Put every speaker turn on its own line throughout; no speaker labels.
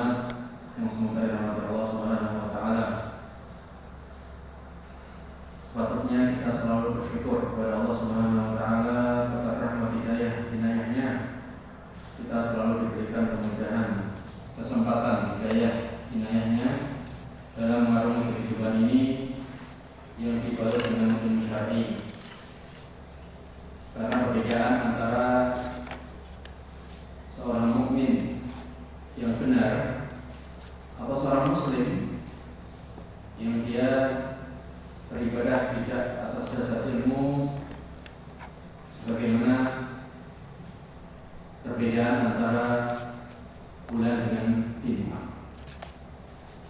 Muhammad yang semoga dirahmati Allah Subhanahu wa taala. Sepatutnya kita selalu bersyukur kepada Allah Subhanahu wa taala atas rahmat hidayah-nya. Kita selalu diberikan kemudahan, kesempatan hidayah-nya dalam mengarungi kehidupan ini yang dibalut dengan ilmu syar'i. Karena perbedaan antara seorang mukmin yang benar atau seorang muslim yang dia beribadah tidak atas dasar ilmu, sebagaimana perbedaan antara bulan dengan bintang.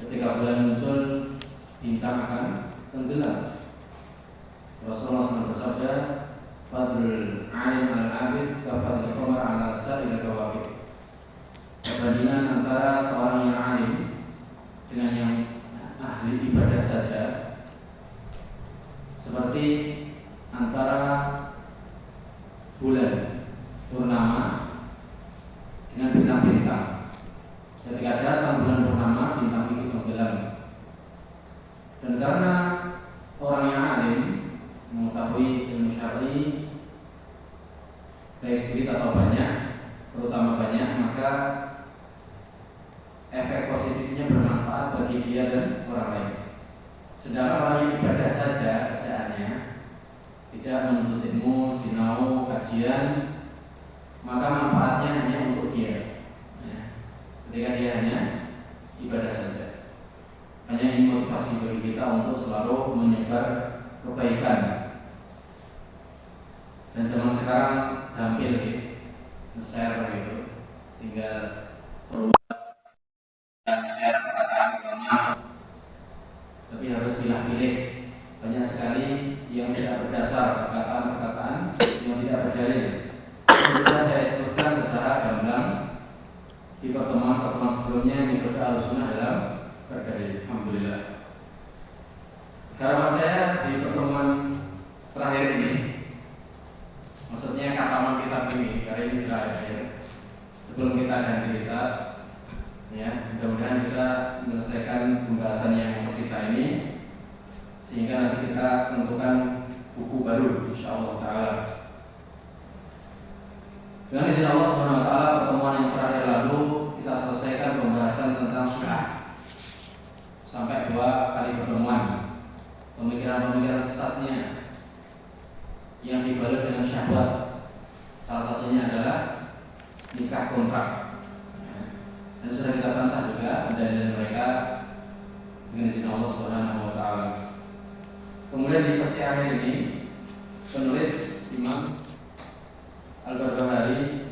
Ketika bulan muncul, bintang akan tenggelam. Rasulullah SAW bersabda, "Fadlul alim al-abid kafadlil qamar ala sa'il kawakib." Perbandingan antara seorang yang alim dengan yang ahli ibadah saja seperti antara bulan purnama dengan bintang-bintang. Ketika datang bulan purnama, bintang itu tenggelam. Dan karena orang yang alim mengetahui ilmu syar'i baik sedikit atau banyak, terutama banyak, maka efek positifnya bermanfaat bagi dia dan orang lain. Sedangkan orang yang ibadah saja kerjaannya, tidak menuntut ilmu, sinau, kajian, maka manfaatnya hanya untuk dia. Ketika dia hanya ibadah saja, hanya ini motivasi bagi kita untuk selalu menyebar kebaikan. Dan zaman sekarang hampir share gitu, tinggal dan share perkataan agama, tapi harus pilih-pilih. Banyak sekali yang tidak berdasar, perkataan-perkataan yang tidak berdalil. Sudah saya sebutkan secara gamblang di pertemuan-pertemuan sebelumnya yang berkata Ahlussunnah dalam berdalil. Alhamdulillah. Karena saya di pertemuan terakhir ini, maksudnya kataman kitab ini, karena ini sudah akhir. Sebelum kita ganti kitab, ya, mudah-mudahan kita menyelesaikan pembahasan yang tersisa ini, sehingga nanti kita tentukan buku baru, insyaallah taala. Dengan izin Allah Subhanahu wa taala, pertemuan yang terakhir lalu kita selesaikan pembahasan tentang syubhat. Sampai 2 kali pertemuan. Pemikiran-pemikiran sesatnya yang dibalut dengan syahwat. Salah satunya adalah nikah kontrak. Dan sudah kita bantah juga dalil mereka dengan izin Allah Subhanahu wa taala. Kemudian di sesi akhir ini penulis Imam Al-Barbahari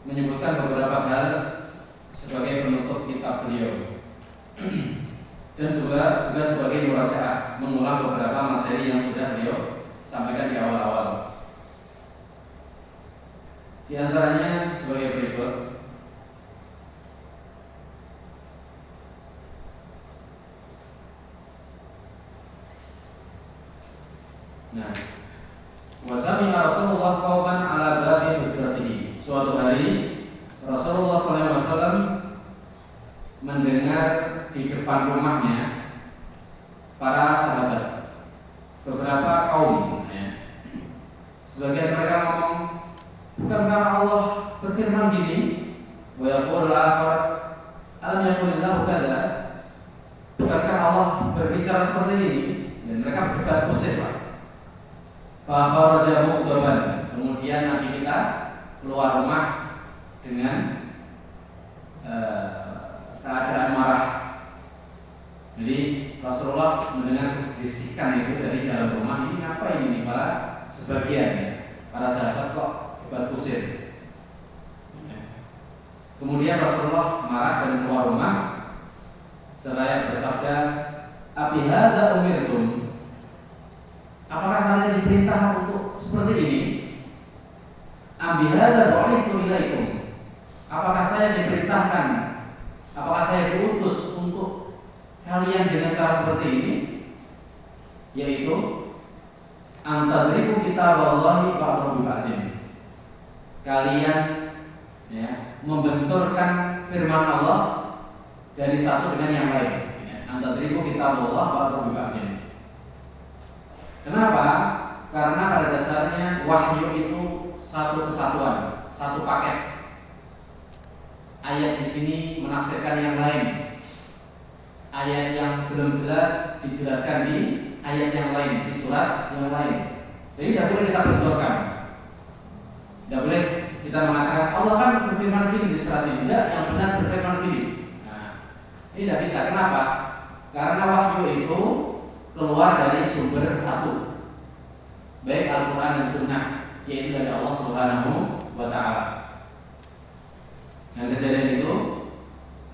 menyebutkan beberapa hal sebagai penutup kitab beliau dan juga sebagai murajaah, mengulang beberapa materi yang sudah beliau sampaikan di awal-awal. Di antaranya sebagai berikut. Nah, wasami'a Rasulullah qauman ala babi hujratihi. Suatu hari Rasulullah SAW mendengar di depan rumahnya para sahabat, beberapa kaum. Sebagian mereka ngomong, bukankah Allah berfirman gini? Wa yaqul al-akhar, alam yaqulillahu kadza? Bukankah Allah berbicara seperti ini? Dan mereka berdebat kusir, Pak. Fa kharaja mughdaban. Kemudian Nabi kita keluar rumah dengan keadaan marah. Jadi Rasulullah mendengar bisikan itu dari dalam rumah. Ini apa ini para sebagian ya? Para sahabat kok debat kusir. Kemudian Rasulullah marah dan keluar rumah seraya bersabda, "Abi hadza umirtum?" Apakah kalian diperintah untuk seperti ini? Abi hadza bu'itsu ilaikum. Apakah saya diperintahkan? Apakah saya diutus untuk kalian dengan cara seperti ini? Yaitu antadriku kitab Allahi ba'dahu ba'din. kalian membenturkan firman Allah dari satu dengan yang lain. Antadribu kitabullah wa atau. Kenapa? Karena pada dasarnya wahyu itu satu kesatuan, satu paket. Ayat di sini menafsirkan yang lain. Ayat yang belum jelas dijelaskan di ayat yang lain, di surat yang lain. Jadi tidak boleh kita benturkan. Tidak boleh kita mengatakan Allah kan berfirman gini di surat ini, tidak, yang benar berfirman gini. Nah, ini tidak bisa. Kenapa? Karena wahyu itu keluar dari sumber satu, baik Al-Quran dan Sunnah, yaitu dari Allah Subhanahu wa Ta'ala. Dan kejadian itu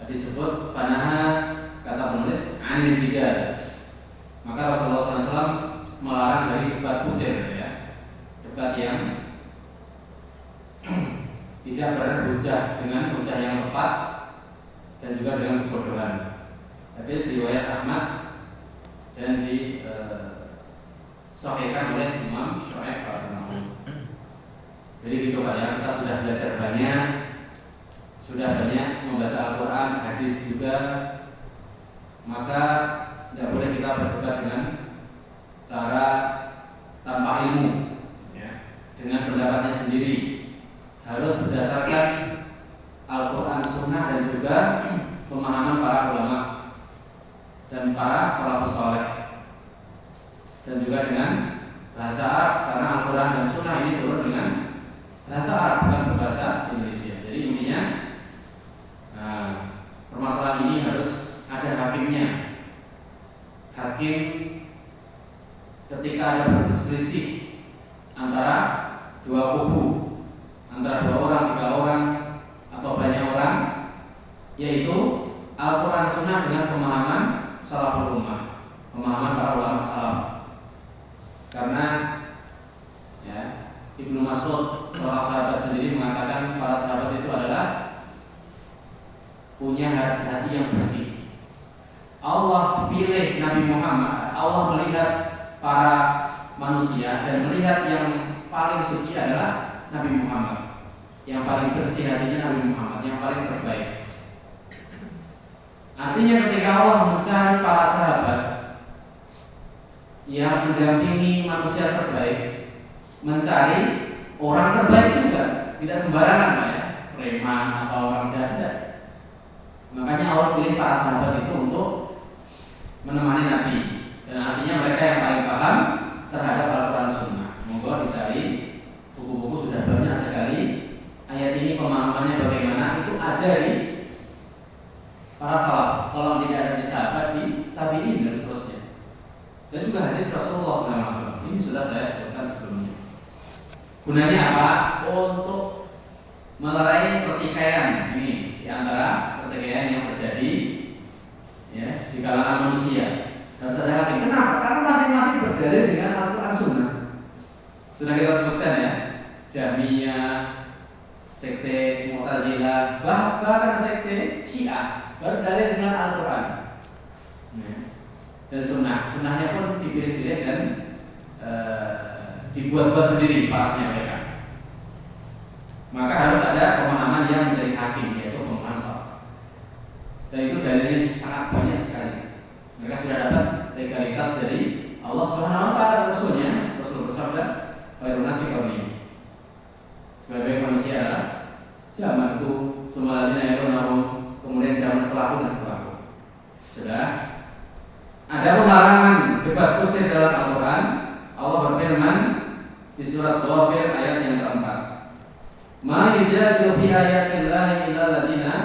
disebut fanaha, kata penulis, anil jidal. Maka Rasulullah SAW melarang dari debat kusir, debat yang tidak berhujah dengan hujah yang tepat dan juga dengan kebodohan. Hadis riwayat Ahmad dan disahihkan oleh Imam Syafi'i rahimahullah. Jadi gitu Pak ya, kita sudah belajar banyak, sudah banyak membaca Al-Quran, hadis juga. Maka tidak boleh kita berdebat dengan cara tanpa ilmu, dengan pendapatnya sendiri. Harus berdasarkan Al-Quran, Sunnah dan juga pemahaman para ulama dan para salafus saleh, dan juga dengan bahasa Arab, karena Al-Quran dan Sunnah ini turun dengan bahasa Arab, bukan berbahasa Indonesia. Jadi intinya permasalahan ini harus ada hakimnya. Hakim ketika ada berselisih antara dua kubu, antara 2 orang, 3 orang, atau banyak orang, yaitu Al-Quran Sunnah dengan pemahaman salaful ummah, pemahaman para ulama salaf. Karena Ibnu Mas'ud, seorang sahabat sendiri, mengatakan para sahabat itu adalah punya hati yang bersih. Allah pilih Nabi Muhammad, Allah melihat para manusia dan melihat yang paling suci adalah Nabi Muhammad, yang paling bersih hatinya Nabi Muhammad, yang paling terbaik. Artinya ketika Allah mencari para sahabat yang mendampingi manusia terbaik, mencari orang terbaik juga, tidak sembarangan Pak ya, preman atau orang jahat. Makanya Allah pilih para sahabat itu untuk menemani Nabi, dan artinya mereka yang paling paham terhadap Al-Quran Sunnah. Monggo dicari buku-buku, sudah banyak sekali ayat ini pemahamannya bagaimana, itu ada di para salaf. Kalau tidak ada di sahabat, di tabi'in dan seterusnya. Dan juga hadis Rasulullah SAW. Ini sudah saya sebutkan sebelumnya. Gunanya apa? Untuk melerai pertikaian ini di antara pertikaian yang terjadi di kalangan manusia. Dan saya hati, kenapa? Karena masing-masing berdalil dengan Al-Quran Sunnah. Sudah kita sebutkan ya, Jahmiyah, sekte Mu'tazilah, bahkan sekte Syiah berdalil dengan Al-Quran dan Sunnah. Sunnahnya pun dipilih-pilih dan dibuat-buat sendiri pahamnya mereka. Maka harus ada pemahaman yang menjadi hakim, yaitu pemahaman salaf. Dan itu dalilnya sangat banyak sekali. Mereka sudah dapat legalitas dari Allah Subhanahu wa Ta'ala dan Rasulnya. Rasul bersabda, "Khairun nasi qarni." Sebagai manusia adalah zamanku, summaladina yarunahum, kemudian zaman setelahku dan setelahku. Sudah. Ada larangan debat kusir dalam Al-Quran. Allah berfirman di surat Ghafir ayat yang keempat, "Ma yujadilu fi ayatillahi illa alladziina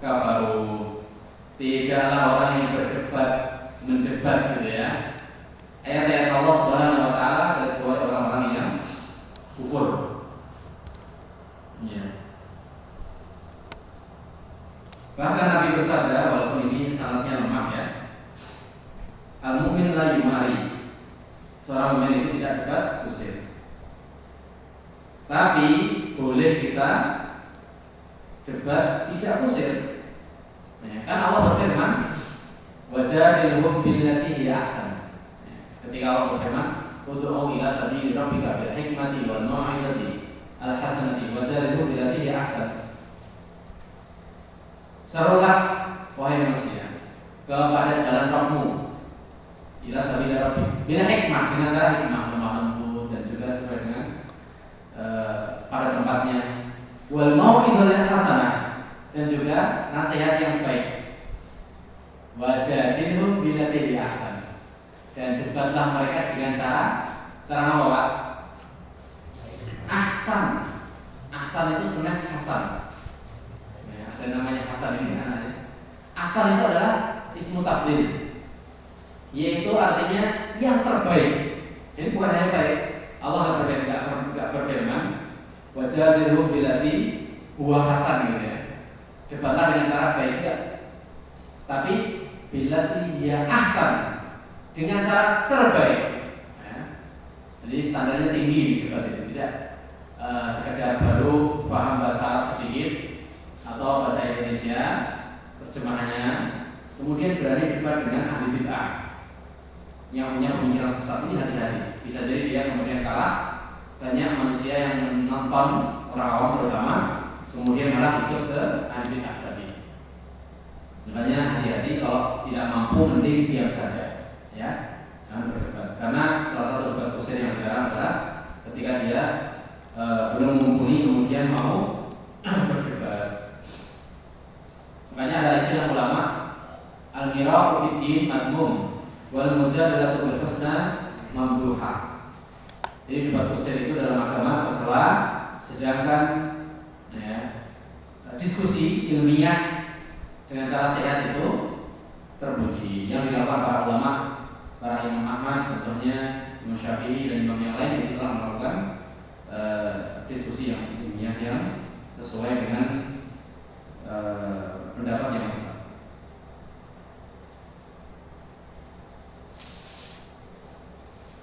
kafaru." Tidaklah orang yang mendebat gitu ya, ayat-ayat Allah Subhanahu wa Ta'ala, kecuali orang-orang yang kufur. Bahkan Nabi bersabda, walaupun ini sanadnya lemah ya, al-mu'min la yumari, seorang mukmin itu tidak debat kusir. Tapi boleh kita debat tidak kusir. Kan Allah berfirman, wajadilhum billati hiya ahsan. Ketika Allah berfirman, ud'u ila sabili rabbika bil hikmati wal mau'izati al-hasanati wajarihu billati hiya ahsan. Serulah wahai manusia kepada jalan Rabbmu, ila sabila rabbi, bila hikmah, dengan cara hikmah, lemah lembut dan juga sesuai dengan pada tempatnya. Wal mau'izatil hasanah, dan juga nasihat yang baik. Wajadilhum billati hiya ahsan, dan debatlah mereka dengan cara apa Pak? Ahsan. Ahsan itu senes hasan. Ya, ada namanya hasan ini kan ada. Ahsan itu adalah ismu tafdhil, yaitu artinya yang terbaik. Jadi bukan hanya baik. Allah enggak berfirman wajadilhum billati huwa hasan gitu ya. Debatlah dengan cara baik enggak. Tapi billati hiya ahsan, dengan cara terbaik. Jadi standarnya tinggi debat itu, tidak sekedar baru paham bahasa Arab sedikit atau bahasa Indonesia terjemahannya, kemudian berani debat dengan ahli bid'ah yang punya pemikiran sesat. Ini hati-hati, bisa jadi dia kemudian kalah. Banyak manusia yang menonton orang awam terutama, kemudian malah ikut ke ahli bid'ah tadi. Makanya hati-hati, kalau tidak mampu mending diam saja, ya, jangan berdebat. Karena salah satu debat kusir yang dilarang adalah ketika dia belum mumpuni kemudian mau berdebat. Makanya ada istilah ulama, al-mira'u fid din madhmum wal mujadalatu bil husna mamduha. Jadi debat kusir itu dalam agama tercela, sedangkan ya, diskusi ilmiah dengan cara sehat itu terpuji. Yang dilakukan para ulama, para Imam Ahmad contohnya, Imam Syafi'i dan imam yang lain itu telah melakukan diskusi yang ilmiah yang sesuai dengan pendapat yang tepat.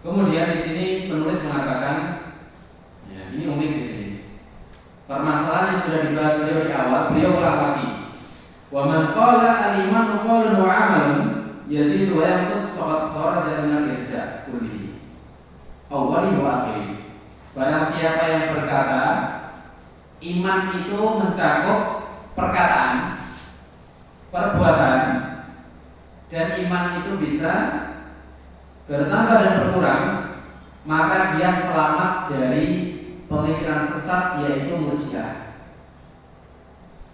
Kemudian di sini penulis mengatakan, ya, ini unik di sini. Permasalahan yang sudah dibahas beliau di awal, beliau ulang lagi. Wa man qala al-iman qaulun wa 'amalun yazidu wa yanqus faqad kharaja min al-irja' kulli. Awwali wa akhiri. Barang siapa yang berkata iman itu mencakup perkataan, perbuatan, dan iman itu bisa bertambah dan berkurang, maka dia selamat dari pemikiran sesat, yaitu murji'ah.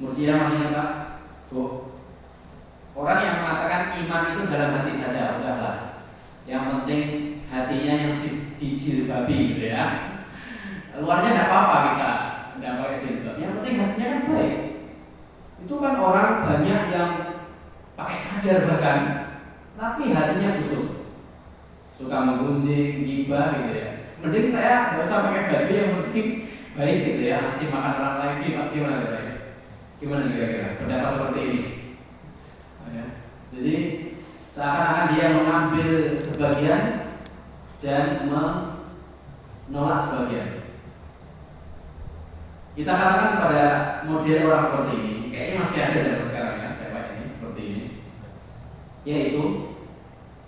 Murji'ah maksudnya apa? Orang yang mengatakan iman itu dalam hati saja, udahlah. Yang penting hatinya yang dijilbabi, gitu ya. Luarnya tidak apa-apa, kita tidak pakai jilbab. Yang penting hatinya kan baik. Itu kan orang banyak yang pakai cadar bahkan, tapi hatinya busuk, suka menggunjing, ghibah, gitu ya. Mending saya nggak usah pakai baju, yang penting baik, gitu ya. Masih makan orang lain, gimana caranya? Gimana kira-kira pendapat seperti ini? Jadi seakan-akan dia mengambil sebagian dan menolak sebagian. Kita katakan kepada model orang seperti ini, kayaknya masih ada zaman sekarang ya, cewek ini seperti ini, yaitu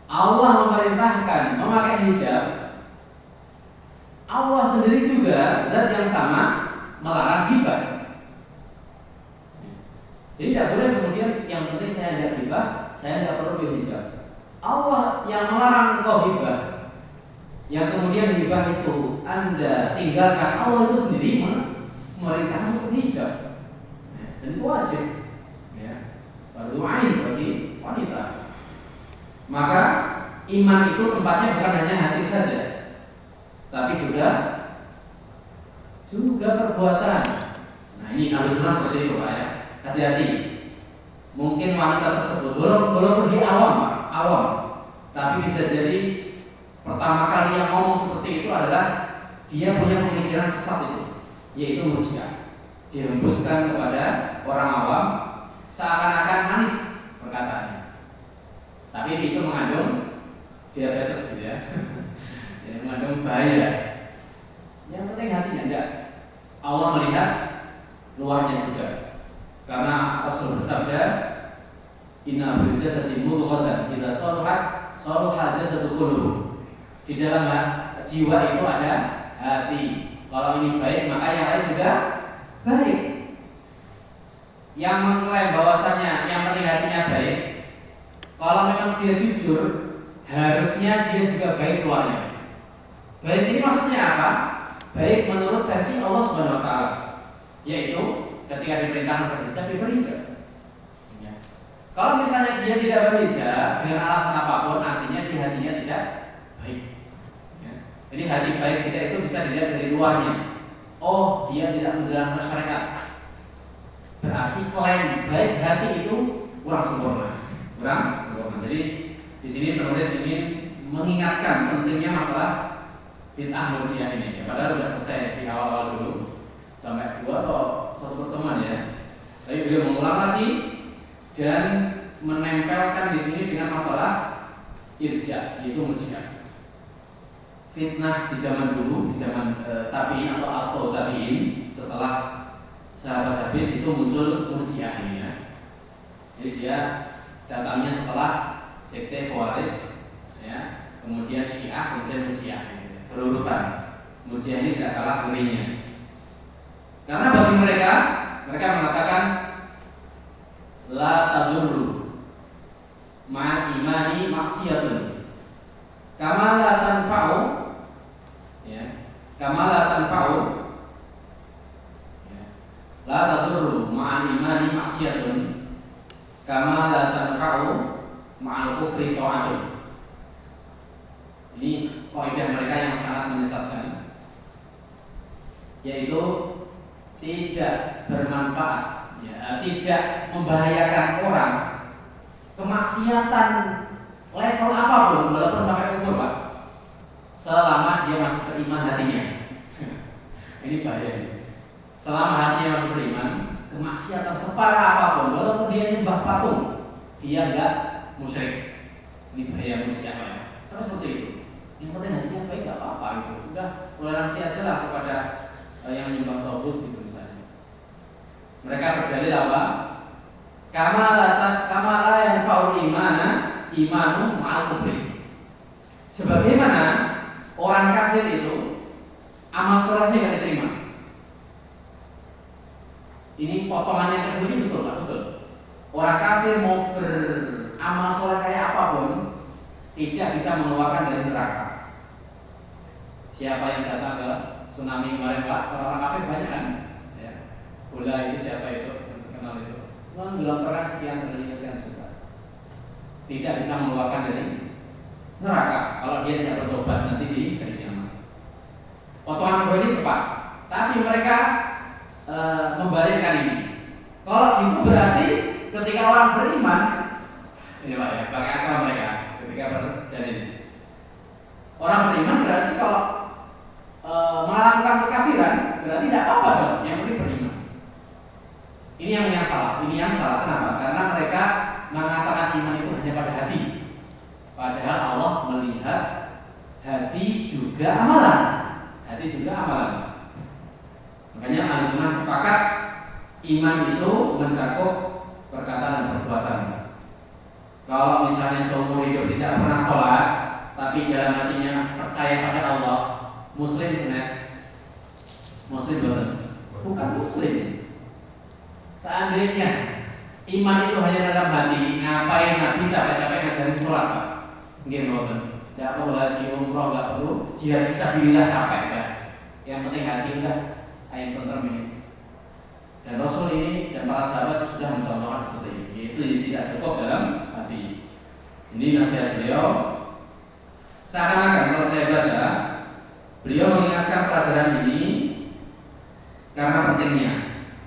Allah memerintahkan memakai hijab, Allah sendiri juga zat yang sama melarang ghibah. Jadi tidak boleh kemudian yang penting saya tidak ghibah, saya tidak perlu berhijab. Allah yang melarang engkau ghibah, yang kemudian ghibah itu Anda tinggalkan, Allah itu sendiri memerintahkan untuk hijab, dan itu wajib, ya, fardu ain bagi wanita. Maka iman itu tempatnya bukan hanya hati saja, tapi juga perbuatan. Nah ini Ahlussunnah seperti itu Pak ya. Hati-hati. Mungkin wanita tersebut belum dia awam, tapi bisa jadi pertama kali yang ngomong seperti itu adalah dia punya pemikiran sesat itu, yaitu murji'ah. Dihembuskan kepada orang awam seakan-akan manis perkataannya, tapi itu mengandung diabetes, gitu ya. Jadi mengandung bahaya. Yang penting hatinya enggak. Allah melihat luarnya juga. Karena Rasul bersabda, inna fil jasadi mudghatan idza salahat salaha jasadu kulluhu. Di dalam jiwa itu ada hati. Kalau ini baik, maka yang lain juga baik. Yang mengklaim bahwasannya yang penting hatinya baik, kalau memang dia jujur, harusnya dia juga baik keluarnya. Baik ini maksudnya apa? Baik menurut versi Allah Subhanahu wa taala, yaitu ketika diperintahkan berhijab, dia berhijab. Ya. Kalau misalnya dia tidak berhijab dengan alasan apapun, artinya di hatinya tidak baik. Ya. Jadi hati baik tidak itu bisa dilihat dari luarnya. Oh, dia tidak menjalankan syariat. Berarti klaim baik hati itu kurang sempurna. Jadi di sini penulis ingin mengingatkan pentingnya masalah bid'ah murji'ah ini. Ya, padahal sudah selesai di awal-awal dulu sampai 2 atau 1 pertemuan ya. Tapi beliau mengulang lagi dan menempelkan di sini dengan masalah irja, yaitu murji'ah. Fitnah di zaman dulu, di zaman tabi'in atau atba'ut tabi'in, setelah sahabat habis itu muncul murji'ah ini ya. Jadi dia datangnya setelah sekte Khawarij ya, kemudian Syiah, kemudian murji'ah, berurutan. Murji'ah ini tidak kalah ngerinya. Karena bagi mereka mengatakan la tadurru ma'al imani maksiyatun kama la tanfa'u ya, kama la tanfa'u ya, la tadurru ma'al imani maksiyatun kama la tanfa'u ma'al kufri ta'atun. Ini kaidah mereka yang sangat menyesatkan, yaitu tidak bermanfaat ya, tidak membahayakan orang, kemaksiatan level apapun walaupun sampai kufur Pak, selama dia masih beriman hatinya. Ini bahaya. Selama hatinya masih beriman, kemaksiatan separah apapun walaupun dia nyembah patung, dia enggak musyrik. Ini bahaya siapa ya? Sama seperti itu. Yang penting hatinya baik enggak apa-apa itu. Udah toleransi aja lah kepada yang nyembah tauhid gitu misalnya. Mereka berdalil apa? Kama la yanfa'ul imanu ma'al kufri. Sebagaimana orang kafir itu amal solehnya enggak diterima. Ini potongan yang kedua ini betul Pak, betul. Orang kafir mau beramal soleh kayak apapun tidak bisa mengeluarkan dari neraka. Siapa yang datang ke tsunami kemarin Pak, orang kafir banyak kan? Ya. Bola ini siapa itu yang terkenal itu? Menggelontorkan sekian juta. Tidak bisa mengeluarkan dari neraka kalau dia tidak bertobat nanti di hari kiamat. Potongan kedua ini tepat, tapi mereka membalikkan ini. Kalau gitu berarti ketika orang beriman, ini Pak ya, pakai akal mereka ketika berdalil. Orang beriman berarti kalau melakukan kekafiran berarti tidak apa-apa dong, yang penting beriman. Ini yang salah. Kenapa? Karena mereka mengatakan iman itu hanya pada hati. Padahal Allah melihat hati juga amalan. Makanya Ahlussunnah sepakat iman itu mencakup perkataan dan perbuatan. Kalau misalnya seumur hidup tidak pernah sholat, tapi dalam hatinya percaya pada Allah, Muslim senes, Muslim bukan Muslim. Seandainya iman itu hanya dalam hati, ngapain Nabi capek-capek ngajarin sholat Pak? Nggih, tidak perlu haji umroh, nggak perlu jihad fisabilillah capek kan? Yang penting hati udah ayat tentrem ini. Dan Rasul ini dan para sahabat sudah mencontohkan seperti ini. Itu tidak cukup dalam hati. Ini nasihat beliau. Seakan-akan kalau saya baca, beliau mengingatkan pelajaran ini karena pentingnya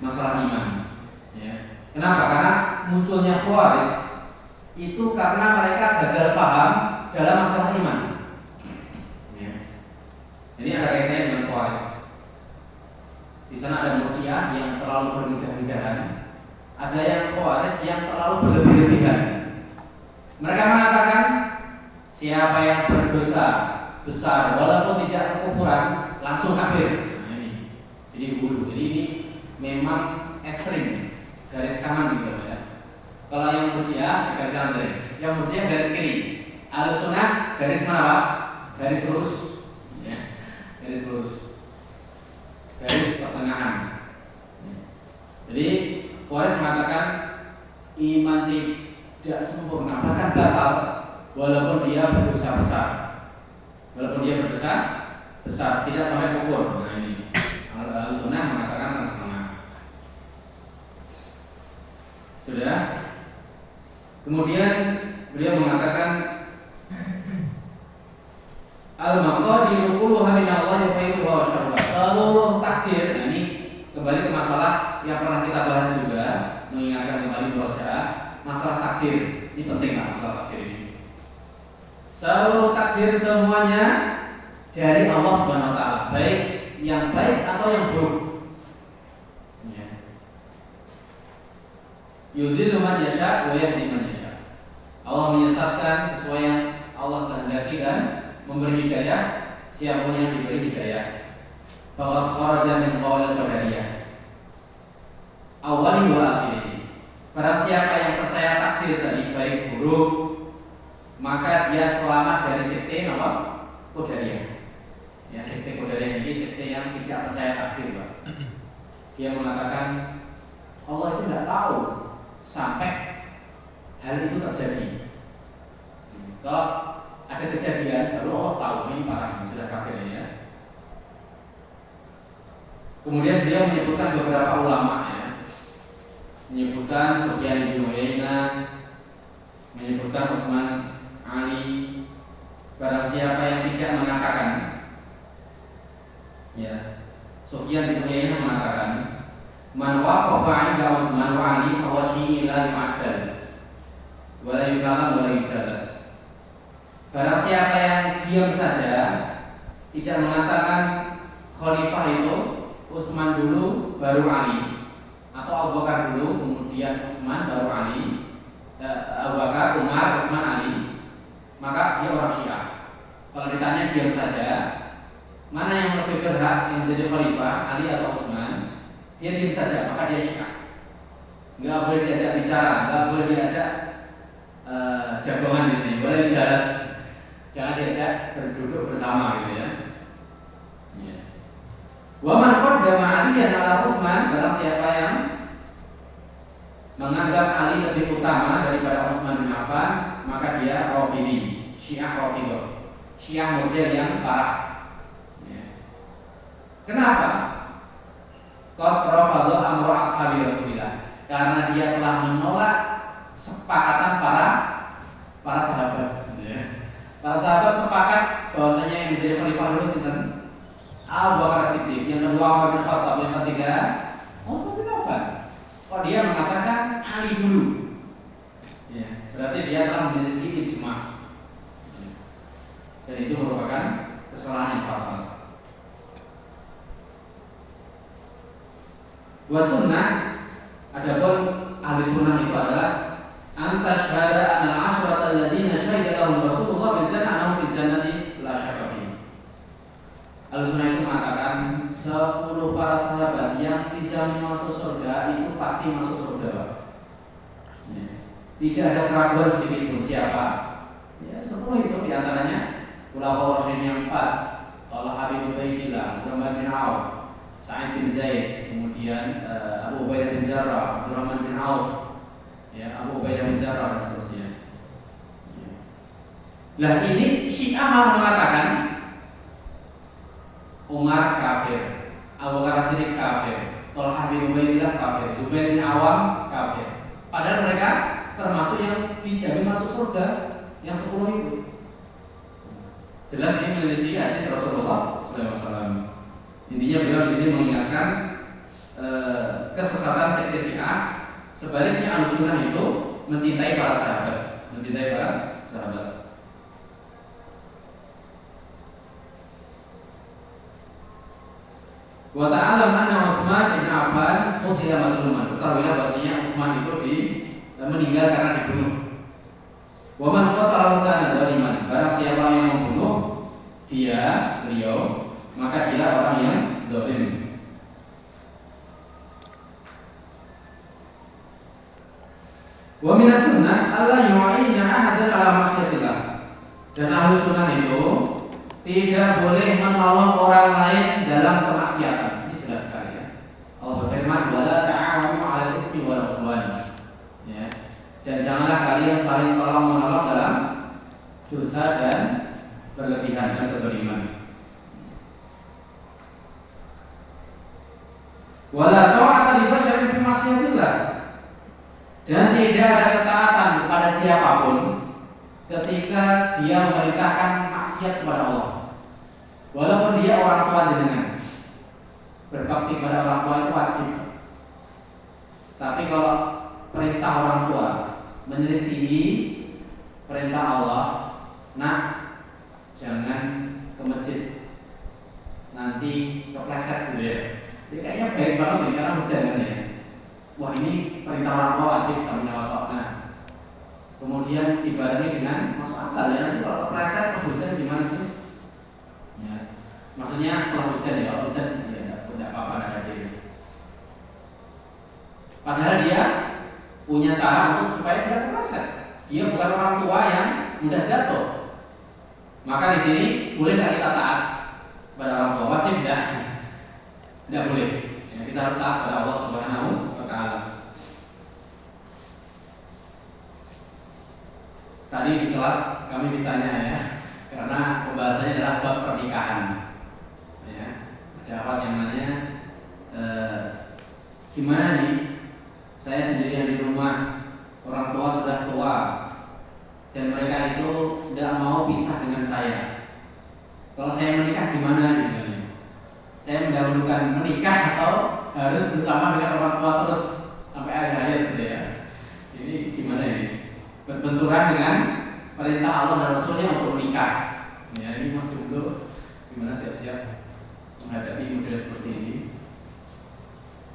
masalah iman. Ya. Kenapa? Karena munculnya Khawarij itu karena mereka gagal paham dalam masalah iman. Ya. Ini ada kaitannya dengan Khawarij. Di sana ada Murji'ah yang terlalu bermudah-mudahan, ada yang Khawarij yang terlalu berlebih-lebihan. Mereka mengatakan siapa yang berdosa besar walaupun tidak kekufuran langsung kafir. Nah, ini. Jadi hulu. Jadi ini memang ekstrim, garis kanan gitu ya. Kalau yang Murji'ah garis kanan dari, yang Murji'ah garis kiri. Ahlussunnah garis mana Pak? Garis lurus. Ya, garis lurus. pertengahan. Jadi Khawarij mengatakan iman tidak sempurna, bahkan batal walaupun dia berdosa besar. Walaupun dia berdosa besar, tidak sampai kufur. Nah ini Ahlussunnah mengatakan tengah-tengah. Sudah. Kemudian beliau mengatakan al-maqadiru kulluha minallahi khairuha wa syarruha. Seluruh takdir, nah ini kembali ke masalah yang pernah kita bahas juga, mengingatkan kembali murojaah masalah takdir. Ini penting lah masalah takdir ini. Seluruh takdir semuanya dari Allah Subhanahu wa taala, baik yang baik atau yang buruk. Yudhillu man yasha wa yahdi man yasha. Allah menyesatkan sesuai yang Allah kehendaki dan memberi hidayah siapapun yang diberi hidayah. Faqad kharaja min qaulil qadariyah. Awali wa akhiri. Barang siapa yang percaya takdir tadi baik buruk, maka dia selamat dari sekte apa? Qadariyah. Ya, sekte Qadariyah ini sekte yang tidak percaya takdir, Pak. Dia mengatakan Allah itu tidak tahu sampai hal itu terjadi. Kalau ada kejadian baru Allah tahu, ini parah, sudah kafir ya. Kemudian dia menyebutkan beberapa ulama ya. Menyebutkan Sufyan bin Uyainah, menyebutkan Utsman, Ali. Barang siapa yang tidak mengatakan, ya, Sufyan bin Uyainah mengatakan, man waqafa 'inda Utsman wa Ali fa huwa syai'un la yu'addal wa la yukalam wa la yujalas. Barang siapa yang diam saja, tidak mengatakan khalifah itu Utsman dulu baru Ali, atau Abu Bakar dulu kemudian Utsman baru Ali, Abu Bakar, Umar, Utsman, Ali, maka dia orang Syiah. Kalau ditanya diam saja, mana yang lebih berhak yang menjadi khalifah, Ali atau Utsman, dia diam saja, maka dia Syiah. Nggak boleh diajak bicara, nggak boleh diajak jagongan di sini, boleh jelas, jangan diajak berduduk bersama gitu ya. Wa man qaddama 'aliyan 'ala Utsman, barang siapa yang menganggap Ali lebih utama daripada Utsman bin Affan, maka dia Rafidhi, Syiah Rafidhah, Syiah model yang parah. Kenapa? Qad rafadha amra ashabi Rasulillah, karena dia telah menolak sepakatan para sahabat. Para sahabat sepakat bahwasanya yang menjadi khalifah dulu sinten? Abu Bakar Siddiq, yang kedua Umar bin Khattab, yang ketiga Utsman bin Affan. Kok dia mengatakan Ali dulu? Ya, berarti dia telah menyelisih ijma. Dan itu merupakan kesalahan yang fatal. Wa sunnah, adapun ahli sunnah itu adalah anta syahada anal asyrata alladziina syahida lahum Rasulullah bil jannah annahum fil jannati la syakka fihi. Ahli sunnah itu mengatakan 10 para sahabat yang dijamin masuk surga itu pasti masuk surga. Tidak ada keraguan sedikit pun siapa. Ya, 10 itu diantaranya ulama Rasul yang 4, Talha bin Ubaidillah, Abdurrahman bin Auf, Sa'id bin Zaid, kemudian Abu Ubaidah bin Jarrah, Abdurrahman bin Auf, ya, Abu Ubaidah bin Jarrah dan seterusnya. Lah ini Syiah malah mengatakan Umar kafir, Abu Bakar Siddiq kafir, Talha bin Ubaidillah kafir, Zubair bin Awam kafir. Padahal mereka termasuk yang dijamin masuk surga, yang 10 itu. Jelas ini menyelisih hadis Rasulullah SAW. Intinya beliau di sini mengingatkan kesesatan sekte Syiah. Sebaliknya Ahlussunnah itu mencintai para sahabat, mencintai para sahabat. Wa ta'alam anna Utsman bin Affan qutila madluman. Ketahuilah bahwasanya Utsman itu meninggal karena dibunuh. Wa man qatalahu kana dzaliman. Barang siapa yang membunuh beliau, maka dia orang yang zalim. Wa minas sunnah alla yu'ina ahadan ala ma'siyatillah. Dan Ahlus Sunnah itu tidak boleh menolong orang lain dalam kemaksiatan. Ini jelas sekali ya. janganlah kalian saling tolong menolong dalam dosa dan berlebihan dan kezaliman. Wala ta'ata li basyarin fi ma'siyatillah. Dan tidak ada ketaatan kepada siapapun ketika dia memerintahkan maksiat kepada Allah. Walaupun dia orang tua jenengan, berbakti kepada orang tua itu wajib. Tapi kalau perintah orang tua menyelisihi perintah Allah, nah jangan ke masjid, nanti kepleset gitu ya. Jadi kayaknya baik banget nih karena hujan kan ya. Wah ini perintah orang tua wajib sama nyawa. Nah kemudian dibarengi dengan masuk akal ya. Nanti kalau kepleset pas hujan gimana sih? Ya, maksudnya setelah hujan ya, kalau hujan ya tidak apa-apa ada jadi. Padahal dia punya cara untuk supaya tidak kepleset. Dia bukan orang tua yang mudah jatuh. Maka di sini boleh nggak kita taat pada orang tua? Wajib tidak? Tidak boleh. Ya, kita harus taat pada Allah Subhanahu wa Ta'ala. Tadi di kelas kami ditanya ya, karena pembahasannya adalah bab pernikahan. Ya, ada apa yang namanya gimana nih? Saya sendirian di rumah, orang tua sudah tua, dan mereka itu tidak mau pisah dengan saya. Kalau saya menikah gimana gitu? Saya mendahulukan menikah atau harus bersama dengan orang tua terus sampai akhir hayat gitu ya. Ini gimana ini? Berbenturan dengan perintah Allah dan Rasulnya untuk menikah. Ya, ini Mas Jumbo gimana siap-siap menghadapi model seperti ini?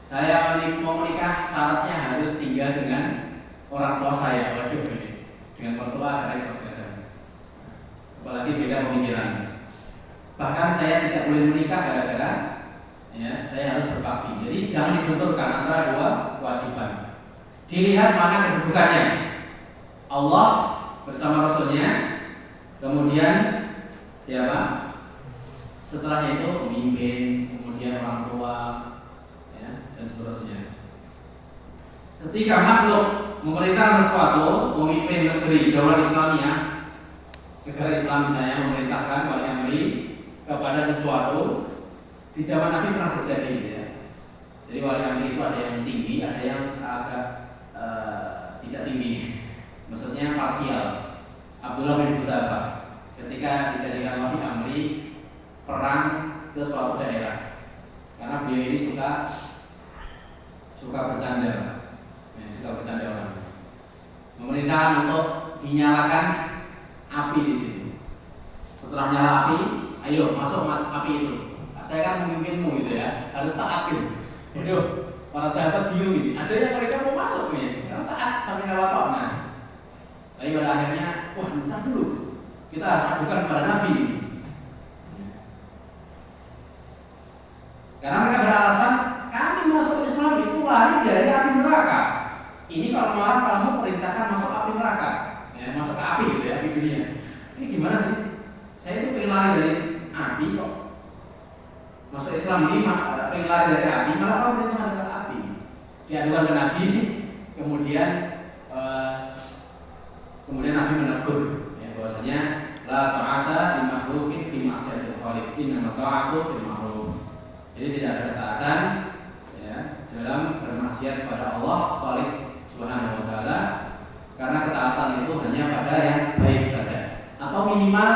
Saya mau menikah syaratnya harus tinggal dengan orang tua saya. Waduh ini dengan mertua ada perbedaan. Apalagi beda pemikiran. Bahkan saya tidak boleh menikah gara-gara ya, saya harus berbakti. Jadi jangan dibenturkan antara dua kewajiban. Dilihat mana kedudukannya. Allah bersama Rasulnya, kemudian siapa? Setelahnya itu pemimpin, kemudian orang tua, ya, dan seterusnya. Ketika makhluk memerintahkan sesuatu, pemimpin negeri Daulah Islamiyah, negara Islam saya memerintahkan wali amri kepada sesuatu, di zaman Nabi pernah terjadi ya. Jadi wali amri itu ada yang tinggi, ada yang agak tidak tinggi. Maksudnya parsial. Abdullah bin Hudzaifah ketika dijadikan wali amri perang ke suatu daerah, karena beliau ini suka bercanda, ya, suka bercanda orang. Memerintahkan untuk dinyalakan api di situ. Setelah nyala api, ayo masuk api itu. Saya kan memimpinmu gitu ya, harus taat gitu. Waduh, para sahabat bingung ini. Ada yang mereka mau masuk nih, karena taat sampai nyawa. Nah, tapi pada akhirnya, wah bentar dulu, kita harus adukan kepada Nabi. Karena mereka beralasan, kami masuk Islam itu lari dari api neraka. Ini kalau malah kamu perintahkan masuk api neraka, ya, masuk ke api gitu ya, api dunia. Ini gimana sih? Saya itu pengen lari dari api kok. Masuk Islam ini pengen lari dari api, malah kamu perintahkan dari api. Diadukan ke Nabi, kemudian Nabi menegur ya, bahwasanya la ta'ata li makhluqin fi ma'siyatil khaliq, innama ta'atu fil ma'ruf. Jadi tidak ada ketaatan ya, dalam bermaksiat kepada Allah Khaliq Subhanahu wa taala, karena ketaatan itu hanya pada yang baik saja, atau minimal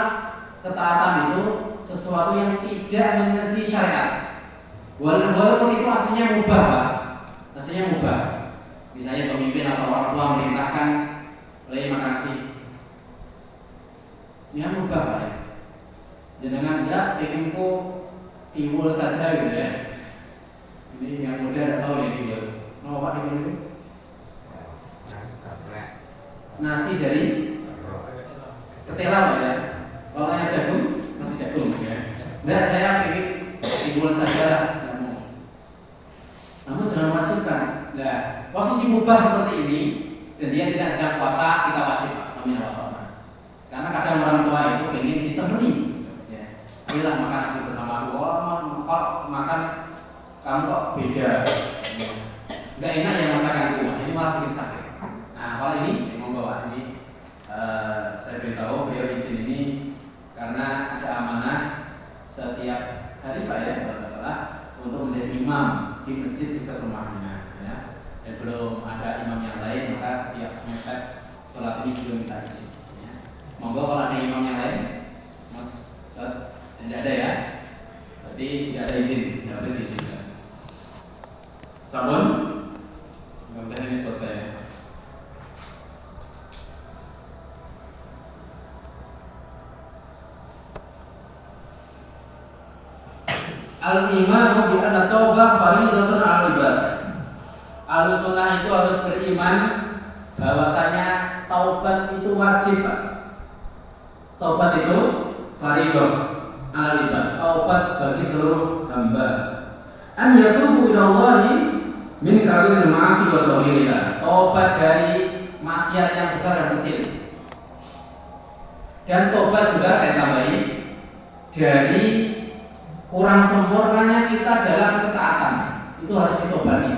ketaatan itu sesuatu yang tidak menyelesaikan syariat. Walaupun itu aslinya mubah, Pak. Aslinya mubah. Misalnya pemimpin atau orang tua merintahkan makan nasi. Ini kan mubah, Pak. Jangan enggak pengenku tiwul saja gitu ya. Ini yang muda tidak tahu ya tiwul. Mau apa tiwul itu? Nasi dari ketela ya. Kalau yang jagung, nasi jagung ya. Enggak, saya pengen tiwul saja. Namun jangan wajibkan. Nah, posisi mubah seperti ini dan dia tidak sedang puasa, kita wajib samina wa ta'ala. Karena kadang orang tua itu ingin ditemani. Ya. Ayolah makan nasi bersama aku. Kok makan kamu kok beda. Enggak enak ya masakan rumah, ini malah bikin sakit. Nah, kalau ini monggo hari Pak ya kalau nggak salah, untuk menjadi imam di masjid dekat rumahnya ya. Dan belum ada imam yang lain, maka setiap mepet sholat ini belum minta izin ya. Monggo kalau ada imam yang lain, Mas Ustaz, tidak ada ya, berarti tidak ada izin, tidak boleh diizinkan. Sabun, mudah-mudahan ini selesai. Al-imanu bi anna taubah fardhatun 'alal ibad. Ahlussunnah itu harus beriman bahwasanya taubat itu wajib, Pak. Taubat itu fardhu 'alal ibad. Taubat bagi seluruh hamba. An yatubu ila Allahi min kabiril ma'asi wa shaghiriha. Taubat dari maksiat yang besar dan kecil. Dan taubat juga saya tambahi dari kurang sempurnanya kita dalam ketaatan, itu harus ditobati.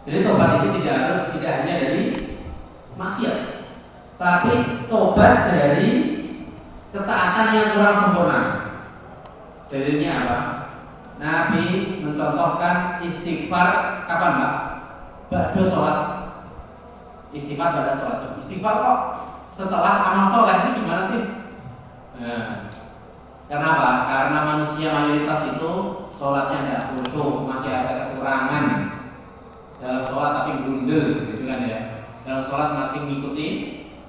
Jadi tobat itu tidak hanya dari maksiat, tapi tobat dari ketaatan yang kurang sempurna. Dalilnya apa? Nabi mencontohkan istighfar kapan, Pak? Ba'da sholat. Istighfar pada sholat. Istighfar kok setelah amal sholat ini gimana sih? Nah, kenapa? Karena manusia mayoritas itu sholatnya tidak khusyuk, masih ada kekurangan dalam sholat tapi gundul, gitu kan ya. Dalam sholat masih mengikuti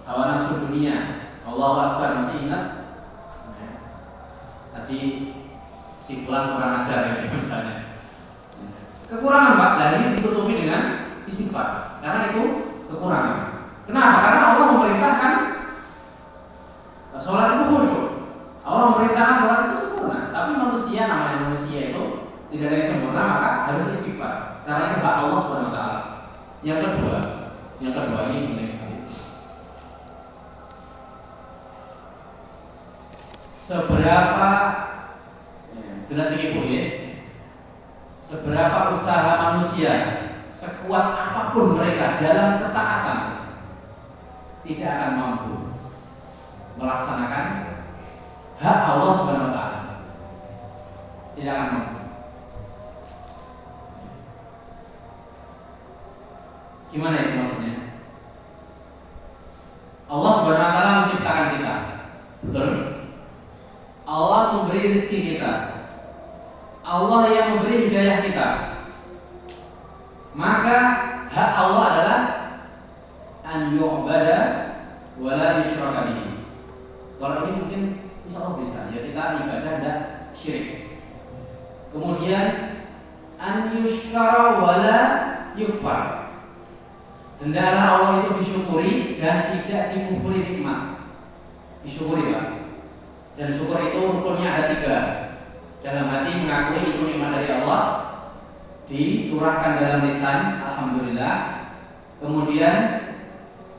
hawa nafsu dunia. Allahu Akbar, masih ingat? Nah, tadi si pulang kurang ajar ya, misalnya. Kekurangan, Pak, dan ini ditutupi dengan istighfar. Karena itu kekurangan. Kenapa? Karena Allah memerintahkan sholat itu khusyuk. Allah memerintahkan sholat itu sempurna, tapi manusia, namanya manusia itu tidak ada yang sempurna, maka harus istighfar. Karena itu hak Allah SWT. Yang kedua ini penting sekali. Seberapa jelas ini Bu ya, seberapa usaha manusia, sekuat apapun mereka dalam ketaatan, tidak akan mampu melaksanakan hak Allah SWT. Tidak akan mampu. Gimana itu maksudnya? Allah SWT menciptakan kita, betul? Allah memberi rezeki kita, Allah yang memberi hidayah kita. Maka hak Allah adalah an yu'bada wa la yusyraka bihi. Kalau ini mungkin insyaallah bisa, ya kita ibadah tidak syirik. Kemudian an yushkara wa la yukfar. Hendaklah Allah itu disyukuri dan tidak dikufuri nikmat. Disyukuri, Pak. Dan syukur itu rukunnya ada 3. Dalam hati mengakui itu nikmat dari Allah, dicurahkan dalam lisan alhamdulillah, kemudian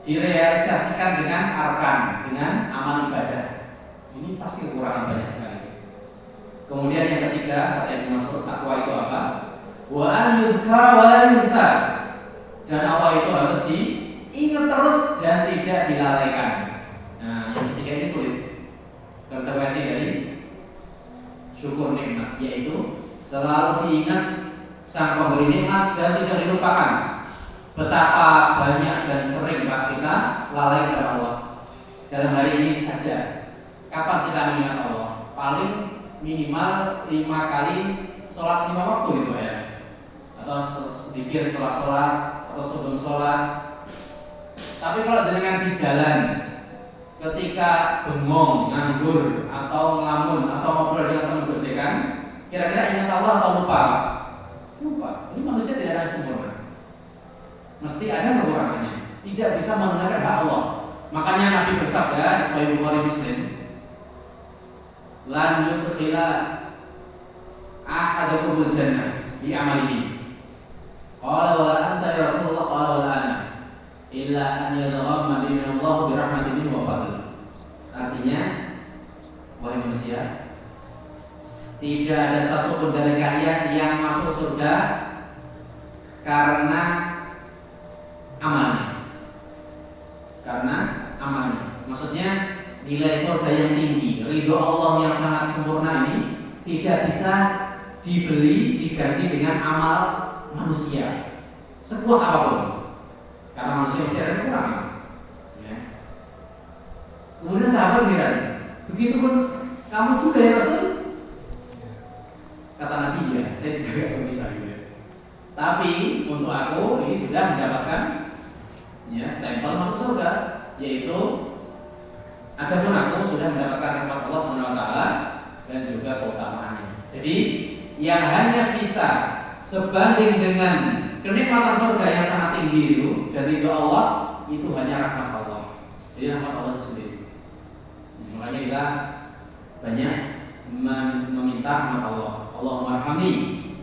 direalisasikan dengan arkan, dengan amal ibadah. Ini pasti kekurangan banyak sekali. Kemudian yang ketiga, kata Ibnu Mas'ud, takwa itu apa? Wa an yudhkara wa la yunsa. Dan Allah itu harus diingat terus dan tidak dilalaikan. Nah, yang ketiga ini sulit. Konsekuensi dari syukur nikmat, yaitu selalu diingat sang pemberi nikmat dan tidak dilupakan. Betapa banyak dan sering Pak kita lalai kepada Allah. Dalam hari ini saja, kapan kita mengingat Allah? Paling minimal 5 kali sholat 5 waktu gitu ya, atau sedikit setelah sholat atau sebelum sholat. Tapi kalau jenengan di jalan, ketika bengong, nganggur, atau ngelamun, atau ngobrol dengan teman gojekan, kira-kira ingat Allah atau lupa? Lupa. Ini manusia tidak ada yang sempurna, mesti ada kekurangannya, tidak bisa menggunakan hak Allah. Makanya Nabi bersabda di Sahih Bukhari Muslim, lan yudkhila ahadakumul jannah bi amalihi. Qala wa anta ya Rasulullah, qala wa ana illa an yadghammadani Allah bi rahmatihi wa fadlihi. Artinya, wahai manusia, tidak ada satu pun dari kalian yang masuk surga karena amalnya. Karena amalnya. Maksudnya nilai surga yang tinggi, ridho Allah yang sangat sempurna ini
tidak bisa dibeli diganti dengan amal manusia sekuat apapun, karena manusia masih ada kurang. Ya. Kemudian sahabat heran, begitu pun kamu juga ya Rasul? Kata Nabi, ya saya juga gak bisa gitu ya. Tapi untuk aku ini sudah mendapatkan ya stempel masuk surga, yaitu adapun aku sudah mendapatkan rahmat Allah SWT dan juga keutamaannya. Jadi yang hanya bisa sebanding dengan kenikmatan surga yang sangat tinggi itu dan ridho Allah itu hanya rahmat Allah. Jadi rahmat Allah itu sendiri. Makanya kita banyak meminta rahmat Allah. Allahumma arhamni,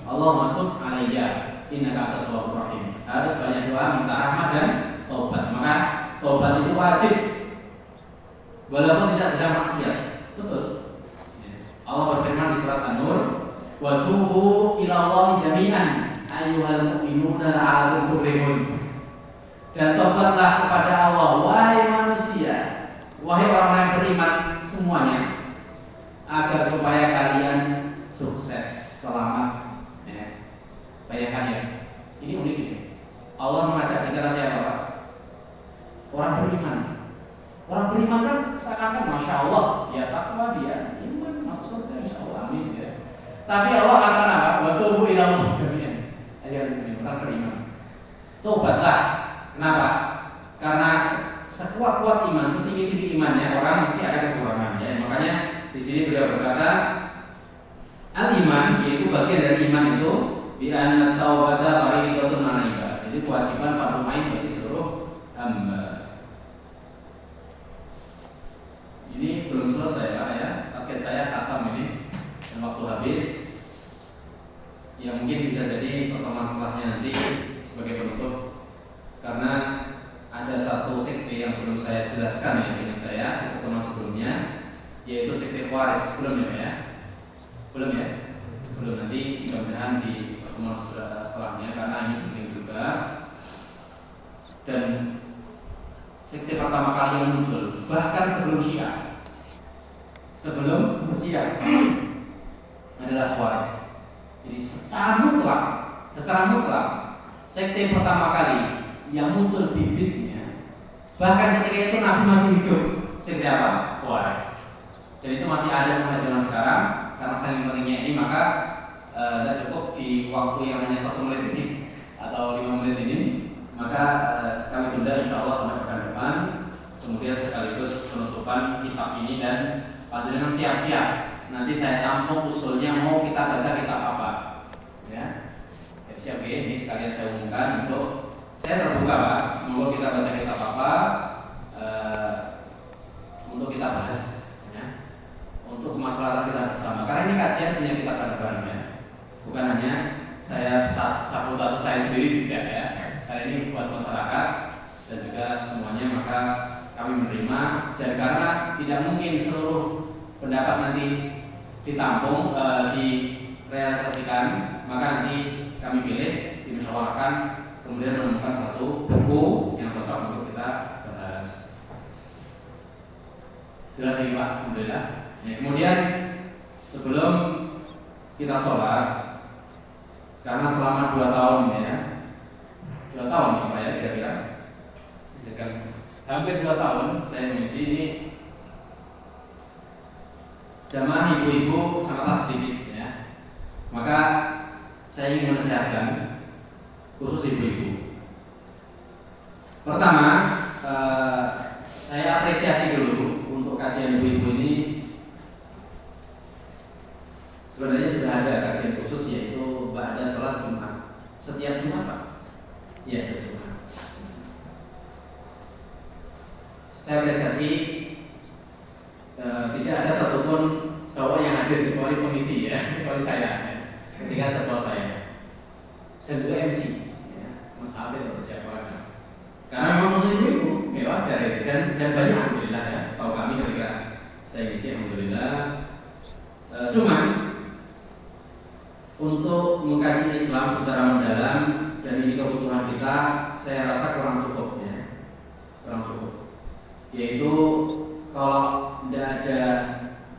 Allahumma tub alayya, innaka antat tawwabur rahim. Harus banyak doa minta rahmat dan taubat. Maka taubat itu wajib walaupun tidak sedang maksiat. Betul. Allah berfirman di surat An-Nur, wa tubu ila Allahi jami'an ayyuhal mu'minuna la'allakum tuflihun. Dan tobatlah kepada Allah wahai manusia, wahai orang yang beriman semuanya, agar supaya kalian sukses, selamat. Ya. Bayangkan ya, ini unik ini. Allah mengajak bicara siapa Pak? Orang beriman. Orang beriman kan seakan-akan Masya Allah, dia takwa, dia iman, masuk surga Insya Allah, amin ya. Tapi Allah katakan apa? Wa tubu ila Allah jami'an ayyuhal orang beriman. Tobatlah. Kenapa? Karena sekuat-kuat iman, setinggi-tinggi imannya orang mesti ada kekurangan ya. Makanya di sini beliau berkata, al-iman yaitu bagian dari iman itu bi anna taubata fariidatun 'alal ibad. Jadi kewajiban fardu ain bagi seluruh hamba. Ini belum selesai Pak ya. Target saya khatam ini dan waktu habis. Ya mungkin bisa jadi pertemuan setelahnya nanti sebagai penutup. Karena ada satu sekte yang belum saya jelaskan ya seingat saya di pertemuan sebelumnya, yaitu sekte Khawarij. Belum ya? Belum ya? Belum, nanti mudah-mudahan di pertemuan setelahnya karena ini penting juga. Dan sekte pertama kali yang muncul bahkan sebelum Syiah, sebelum Murji'ah adalah Khawarij. Jadi secara mutlak sekte pertama kali yang muncul bibitnya, bahkan ketika itu Nabi masih hidup, sekte apa? Khawarij. Dan itu masih ada sampai zaman sekarang. Karena saking pentingnya ini maka tidak cukup di waktu yang hanya 1 menit ini atau 5 menit ini, maka kami tunda insya Allah sampai pekan depan. Kemudian sekaligus penutupan kitab ini dan panjenengan siap-siap. Nanti saya tampung usulnya mau kita baca kitab apa, ya. Siap ya, ini sekalian saya umumkan untuk saya terbuka Pak. Mau kita baca kitab apa untuk kita bahas, ya. Untuk kemaslahatan kita bersama. Karena ini kajian punya kita bareng-bareng ya. Bukan hanya saya sabotase saya sendiri tidak ya. Karena ini buat masyarakat dan juga semuanya, maka kami menerima. Dan karena tidak mungkin seluruh pendapat nanti ditampung, direalisasikan, maka nanti kami pilih, dimusyawarahkan, kemudian menemukan satu buku yang cocok untuk kita bahas. Jelas ini Pak, alhamdulillah. Ya, kemudian sebelum kita sholat, karena selama 2 tahun ya, 2 tahun ya Pak ya kira-kira, hampir 2 tahun saya mengisi ini, jamaah ibu-ibu sangatlah sedikit ya. Maka saya ingin menasihatkan khusus ibu-ibu. Pertama, saya apresiasi dulu untuk kajian ibu-ibu ini. Sebenarnya sudah ada kajian khusus yaitu ba'da sholat Jumat. Setiap Jumat Pak? Iya, setiap Jumat. Saya apresiasi. Tidak ada satupun cowok yang hadir kecuali komisi ya, kecuali saya ya, ketika jadwal saya dan juga MC ya, Mas Afid atau siapa ya. Karena memang khusus ibu ya wajar ya, dan banyak alhamdulillah ya, setahu kami ketika saya isi alhamdulillah. Cuman untuk mengkaji Islam secara mendalam dan ini kebutuhan kita, saya rasa kurang cukup ya, kurang cukup. Yaitu kalau tidak ada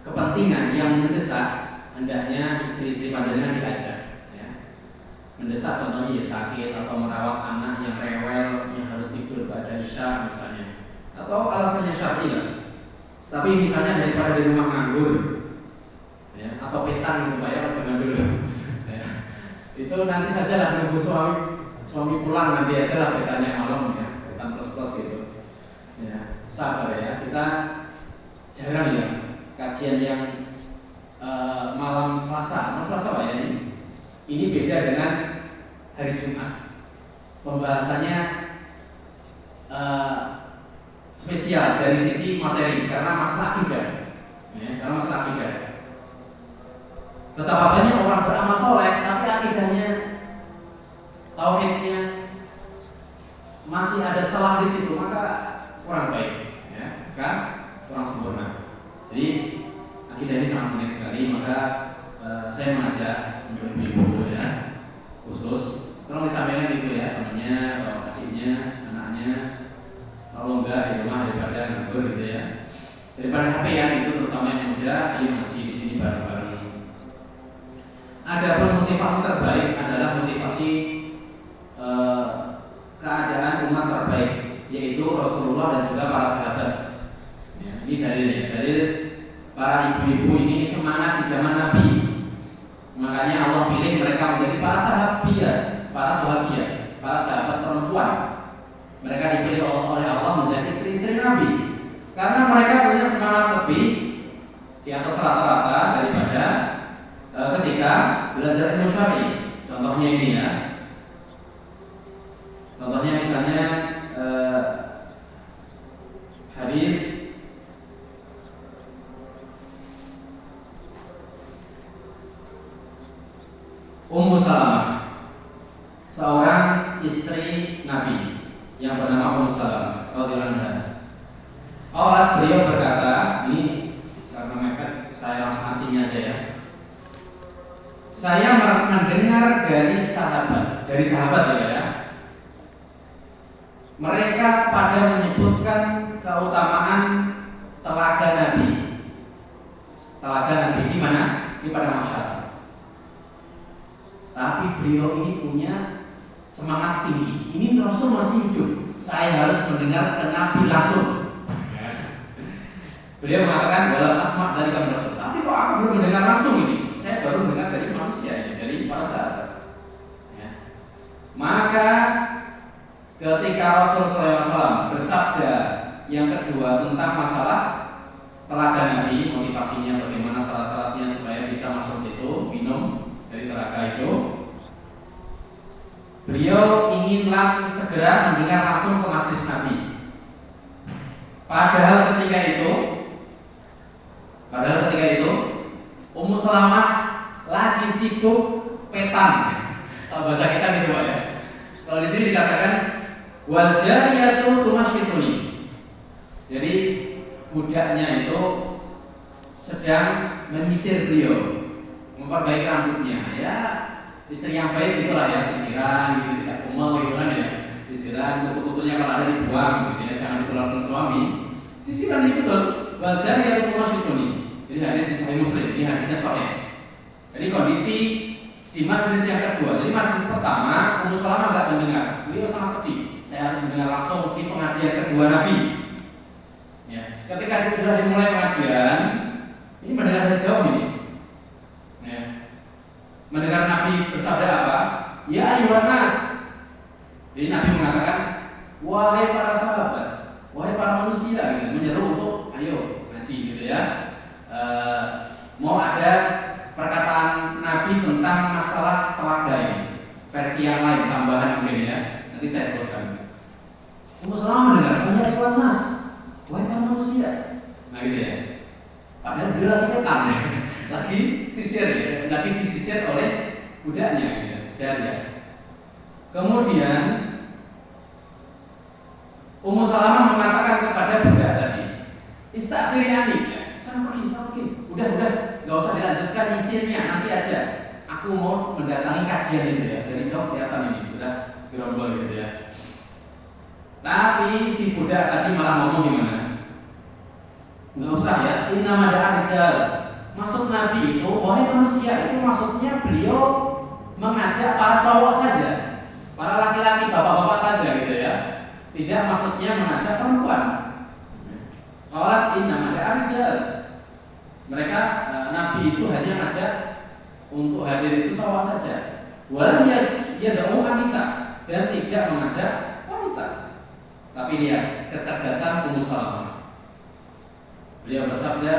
kepentingan yang mendesak, hendaknya istri-istri panjenengan diajak, ya. Mendesak contohnya ya sakit atau merawat anak yang rewel yang harus tidur pada isya misalnya, atau alasannya syar'i lah. Tapi misalnya daripada di rumah nganggur, ya, atau petan gitu Pak ya, jangan dulu. Ya. Itu nanti saja lah nunggu suami pulang nanti aja lah petannya malam ya, petan plus gitu. Ya, sabar ya, kita jarang ya kajian yang malam Selasa Pak ya ini. Ini beda dengan hari Jumat. Pembahasannya spesial dari sisi materi karena masalah akidah. Ya, karena masalah akidah. Betapa banyak orang beramal soleh tapi akidahnya, tauhidnya masih ada celah di situ, maka kurang baik, ya, kan? Kurang sempurna. Jadi akidah ini sangat penting sekali, maka saya mengajak untuk ibu-ibu ya, khusus tolong disampaikan ibu ya, temannya atau adiknya, anaknya, kalau enggak di rumah daripada nganggur gitu ya, daripada HP-an itu terutama yang muda, ayo ngaji di sini bareng-bareng. Adapun motivasi terbaik adalah motivasi keadaan umat terbaik, yaitu Rasulullah dan juga para sahabat. Ya, ini dalilnya, dalil para ibu-ibu ini semangat di zaman Nabi. Makanya Allah pilih mereka menjadi para sahabiah, para sahabat perempuan. Mereka dipilih oleh Allah menjadi istri-istri Nabi karena mereka punya semangat lebih di atas rata-rata daripada ketika belajar ilmu syar'i. Contohnya ini ya. Contohnya misalnya hadis Ummu Salamah, seorang istri Nabi yang bernama Ummu Salamah radhiyallahu anha. Awal beliau berkata, ini karena mepet saya langsung artinya aja ya. Saya mendengar dari sahabat ya. Mereka pada menyebutkan keutamaan telaga Nabi. Telaga Nabi di mana? Di pada masyarakat. Tapi beliau ini punya semangat tinggi. Ini Rasul masih hidup. Saya harus mendengar ke Nabi langsung. Beliau mengatakan dalam asma dari kami Rasul. Tapi kok aku belum mendengar langsung ini? Saya baru mendengar dari manusia ini, dari para sahabat. Ya. Maka ketika Rasul SAW bersabda yang kedua tentang masalah telaga Nabi, motivasinya bagaimana syarat-syaratnya supaya bisa masuk situ minum dari telaga itu, beliau ingin segera mendengar langsung ke majlis Nabi. Padahal ketika itu Ummu Salamah lagi sibuk petan. Kalau bahasa kita gitu Pak ya. Kalau di sini dikatakan wal jariyatu tumasyituni. Jadi budaknya itu sedang menyisir beliau, memperbaiki rambutnya. Ya, istri yang baik itulah ya, sisiran gitu, tidak kumel gitu kan ya. Sisiran, kutu-kutunya kalau ada dibuang gitu ya, jangan ditularkan suami. Sisiran itu betul. Wal jariyatu tumasyituni. Jadi hadis di Sahih Muslim, ini hadisnya sahih. Jadi kondisi di majlis yang kedua, jadi majlis pertama Ummu Salamah enggak mendengar, beliau sangat sedih. Saya harus mendengar langsung di pengajian kedua Nabi. Ya, ketika sudah dimulai pengajian, ini mendengar dari jauh ini. Ya. Mendengar Nabi bersabda apa? Ya ayuhan nas. Jadi Nabi mengatakan, wahai para sahabat, wahai para manusia, gitu, menyeru untuk ayo ngaji gitu ya. Mau ada perkataan Nabi tentang masalah telaga ini, versi yang lain, tambahan mungkin ya. Nanti saya sebutkan. Ummu Salamah mendengar, ya ayuhan nas, wahai para manusia. Nah gitu ya. Padahal beliau lagi petan, lagi sisir ya, lagi disisir oleh budaknya gitu, jariah. Kemudian Ummu Salamah mengatakan kepada budak tadi, istaghfiri ani, sana pergi, udah, nggak usah dilanjutkan isirnya, nanti aja. Aku mau mendatangi kajian itu ya, dari jauh kelihatan ini sudah gerombol gitu ya. Tapi si budak tadi malah ngomong gimana? Nggak usah ya, innama ada rijal. maksud Nabi itu, wahai manusia, itu maksudnya beliau mengajak para cowok saja, para laki-laki, bapak-bapak saja gitu ya. Tidak maksudnya mengajak perempuan. Qalat innama ar-rijal. Mereka Nabi itu hanya ngajak untuk hadir itu cowok saja. Walam yad'u an-nisa, dan tidak mengajak wanita. Tapi lihat kecerdasan Ummu Salamah. Beliau bersabda,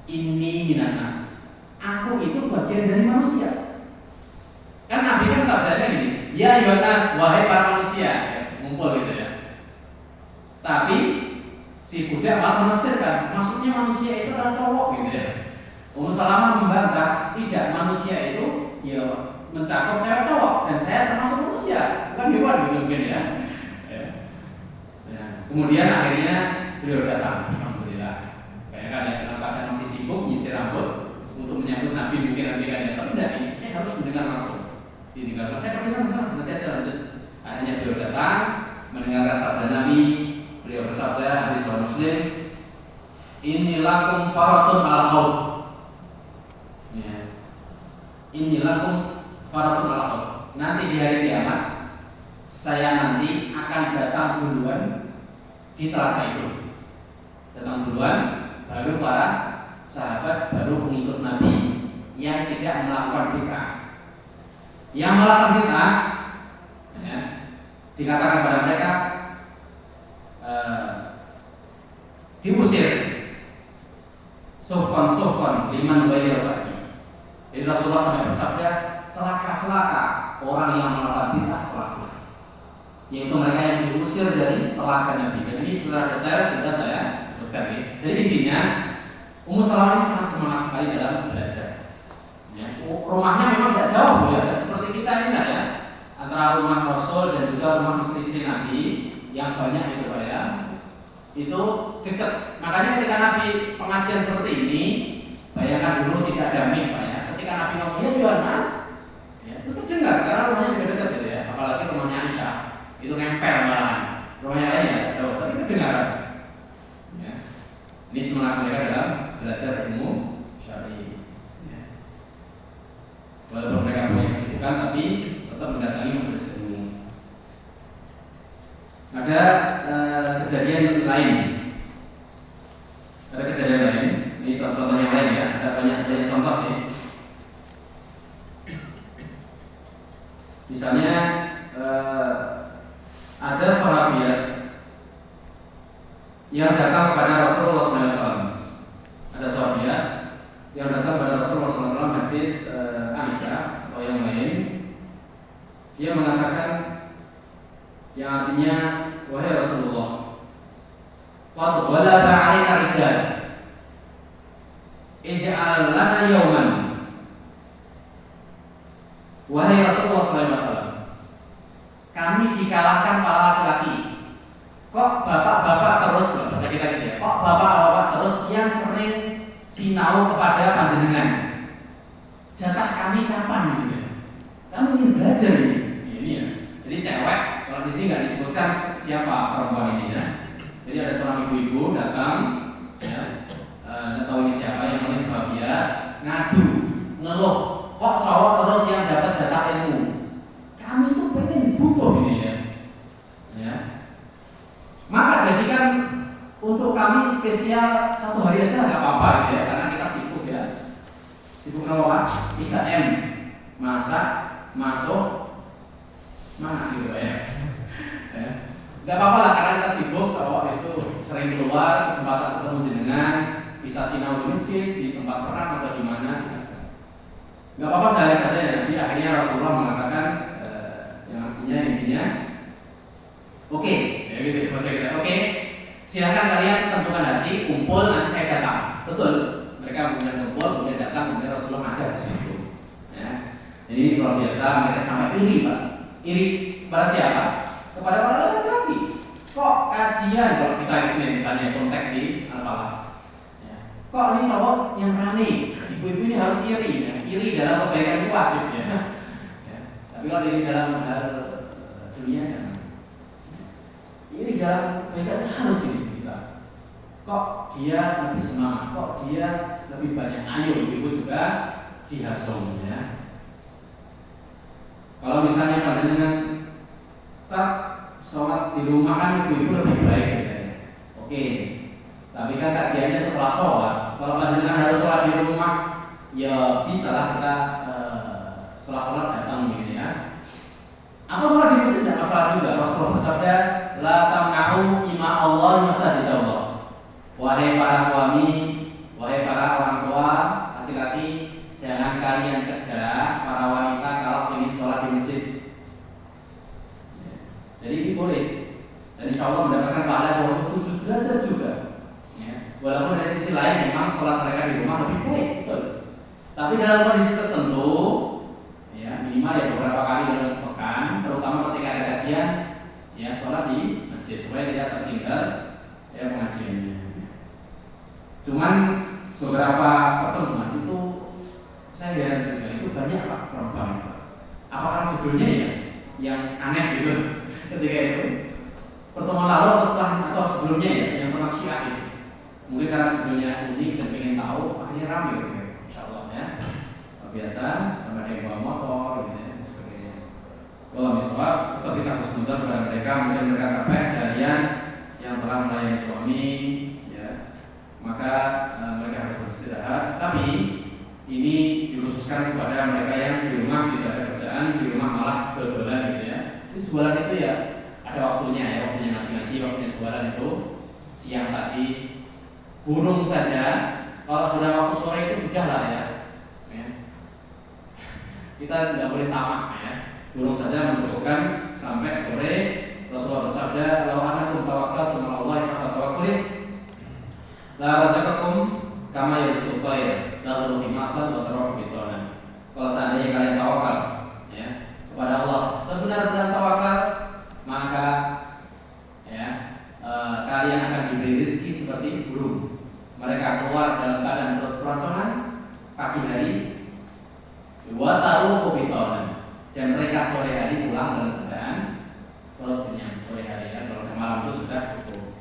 "Inni minan nas." Aku itu bagian dari manusia. Kan Nabi kan sabdanya gini, "Ya ayyuhan nas, wahai para manusia." Ngumpul gitu ya. Tapi si budak malah menafsirkan, maksudnya manusia itu adalah cowok gitu ya. Ummu Salamah membantah, tidak, manusia itu ya mencakup cewek cowok dan saya termasuk manusia, bukan hewan gitu mungkin ya. Kemudian akhirnya beliau datang, alhamdulillah. Bayangkan ya, dalam keadaan masih sibuk nyisir rambut untuk menyambut Nabi mungkin nanti kan ya. Tapi enggak, ini saya harus mendengar langsung. Ditinggalkan, saya pergi sama nanti aja lanjut. Akhirnya beliau datang, mendengar sabda Nabi. Beliau bersabda, hadis riwayat Muslim, "Inni lakum faratun ala haud." Ya. Inni lakum faratun ala haud. Nanti di hari kiamat saya nanti akan datang duluan di telaga itu. Datang duluan, baru para sahabat, baru pengikut Nabi yang tidak melakukan bid'ah. Yang melakukan bid'ah, ya, dikatakan pada mereka diusir. Sohkon liman ghayr ba'di. Jadi Rasulullah sampai bersabda, celaka orang yang melakukan bid'ah setelahku. Yaitu mereka yang diusir dari telaga Nabi. Dan ini secara detail sudah saya sebutkan ya. Jadi intinya Ummu Salamah ini sangat semangat sekali dalam belajar. Ya, rumahnya memang tidak jauh ya, seperti kita ini lah ya. Antara rumah Rasul dan juga rumah istri-istri Nabi yang banyak itu Pak ya. Itu dekat. Makanya ketika Nabi pengajian seperti ini, bayangkan dulu tidak ada mic Pak ya. Ketika Nabi ngomong ya Yohanes, ya, tetap dengar karena rumahnya juga dekat gitu ya. Apalagi rumahnya Aisyah. Itu nempel malahan. Rumahnya lain ya jauh, tapi kedengaran. Ya. Ini semangat mereka dalam belajar ilmu syar'i. Ya. Walaupun mereka punya kesibukan, tapi tetap mendatangi majelis ilmu. Ada kejadian lain. Ada kejadian lain. Ini contoh yang lain ya. Ada banyak contoh sih. Misalnya ada sahabat yang datang kepada Rasulullah SAW. Ada sahabat yang datang kepada Rasulullah SAW, hadis Aisyah atau yang lain. Dia mengatakan yang artinya, wahai Rasulullah, qad ghalaba 'alaina rijal, ij'al lana yawman. Wahai Rasulullah SAW, kami dikalahkan para laki-laki. Kok bapak-bapak terus, bahasa kita gitu ya, kok bapak-bapak terus yang sering sinau kepada panjenengan? Jatah kami kapan gitu? Kami ingin belajar ini ya. Jadi cewek, kalau di sini nggak disebutkan siapa perempuan ini ya. Jadi ada seorang ibu-ibu datang, ya, nggak tahu ini siapa, yang namanya Sabia, ngadu, ngeluh, kok cowok terus yang dapat jatah ilmu? Kami itu pengen butuh ini ya. Ya. Maka jadikan untuk kami spesial 1 hari aja nggak apa-apa gitu ya, karena kita sibuk ya. Sibuk apa? 3M, masak, masuk, mana gitu ya. Nggak apa-apa lah, karena kita sibuk, cowok itu sering keluar, kesempatan ketemu jenengan, bisa sinau di masjid, di tempat perang atau di mana. Nggak apa-apa sehari saja ya. Nanti akhirnya Rasulullah mengatakan yang artinya intinya, oke, ya gitu ya, bahasa kita. Oke, silahkan kalian tentukan nanti, kumpul nanti saya datang. Betul, mereka kemudian kumpul, kemudian datang, kemudian Rasulullah ngajar di situ. Ya. Jadi luar biasa, mereka sampai iri Pak. Iri pada siapa? Kepada para laki-laki. Kok kajian kalau kita di sini misalnya kontak di Al-Falah. Ya. Kok ini cowok yang rame? Ibu-ibu ini harus iri ya. Iri dalam kebaikan itu wajib ya. Ya. Tapi kalau iri dalam hal dunia jangan. Iri dalam kebaikan harus ini kita. Kok dia lebih semangat? Kok dia lebih banyak. Ayo ibu juga dihasong ya. Kalau misalnya panjenengan tak sholat di rumah kan ibu-ibu lebih baik ya. Oke. Tapi kan kajiannya setelah sholat. Kalau panjenengan harus sholat di rumah, ya bisa lah kita setelah sholat datang gitu ya. Aku sholat di masjid tidak masalah juga. Rasulullah bersabda, la tamna'u ima Allah masajid Allah. Wahai para suami, wahai para orang tua laki-laki, jangan kalian cegah para wanita kalau ingin sholat di masjid. Jadi ini boleh. Dan insya Allah mendapatkan pahala 27 derajat juga. Walaupun dari sisi lain memang sholat mereka di rumah lebih baik, betul. Tapi dalam kondisi tertentu, ya minimal ya beberapa kali dalam sepekan, terutama ketika ada kajian, ya sholat di masjid supaya tidak tertinggal ya pengajiannya. Cuman beberapa pertemuan itu saya heran juga, itu banyak pak perempuan. Apakah judulnya ya yang aneh gitu ketika itu pertemuan lalu atau setelah atau sebelumnya ya yang pernah syiah itu. Mungkin karena judulnya unik dan pengen tahu, akhirnya ramai gitu, insyaallah ya. Biasa sama ada yang bawa motor gitu ya, dan sebagainya. Kalau misalnya tetap kita husnudzon kepada mereka, mungkin mereka sampai sekalian yang telah melayani suami, ya, maka mereka harus beristirahat. Tapi ini dikhususkan kepada mereka yang di rumah tidak ada kerjaan, di rumah malah berjualan gitu ya. Itu jualan itu ya ada waktunya ya, waktunya nasi-nasi, waktunya jualan itu siang tadi. Burung saja, kalau sudah waktu sore itu sudah lah ya. Kita tidak boleh tamak ya. Burung saja mencukupkan sampai sore. Rasulullah bersabda, "Lau anakum tawakkaltum 'ala Allahi haqqa tawakkuli, la razaqakum kama yarzuqut tayr, la tadru khimasan wa taruhu bitana." Kalau seandainya kalian tawakal ya kepada Allah, sebenar-benar tawakal, maka ya kalian akan diberi rezeki seperti burung. Mereka keluar dalam keadaan perut keroncongan pagi hari, wa taruhu bitana, dan mereka sore hari pulang dalam keadaan perut kenyang. Sore hari ya, kalau malam itu sudah cukup.